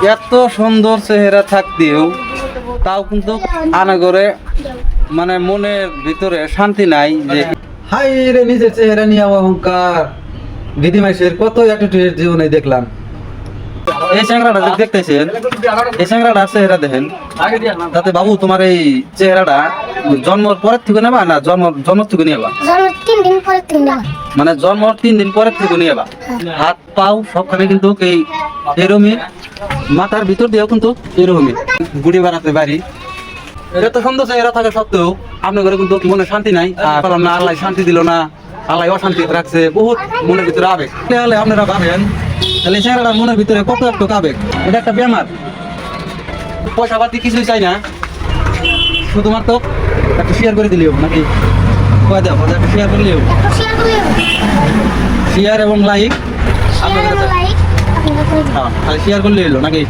এত সুন্দর চেহারা থাকতেও তাও কিন্তু আনাগরে মানে মনের ভিতরে শান্তি নাই যে হাই রে নিজের চেহারা নিয়ে অহংকার দিদিমাইশের কত অ্যাটিটিউড জীবনে দেখলাম। এই চেহারাটা দেখতেছেন, এই চেহারাটা চেহারা দেখেন তাতে বাবু তোমার এই চেহারাটা জন্মর পরের থেকে নেবা না জন্ম থেকে নেবা? মানে জন্ম 3 দিন পরের থেকে নেবা। হাত পাও সবখানে কিন্তু এরমই, মাথার ভিতর দিয়েও কিন্তু এরকমই গুড়ি বাড়াতে পারি। এত সুন্দর চেহারা থাকা সত্ত্বেও আপনার ঘরে কিন্তু মনে শান্তি নাই। আর না আল্লাহ শান্তি দিল না, আল্লাহ অশান্তি রাখছে, বহুত মনের ভিতরে আবেগ। তাহলে আপনারা ভাবেন তাহলে চেহারাটা মনের ভিতরে কত একটু আবেগ। এটা একটা বেমার, পয়সা পাতি কিছুই চাই না, শুধুমাত্র একটা শেয়ার করে দিলেও নাকি শেয়ার করলেও শেয়ার এবং লাইক খালি শেয়ার করলে এলো নাকি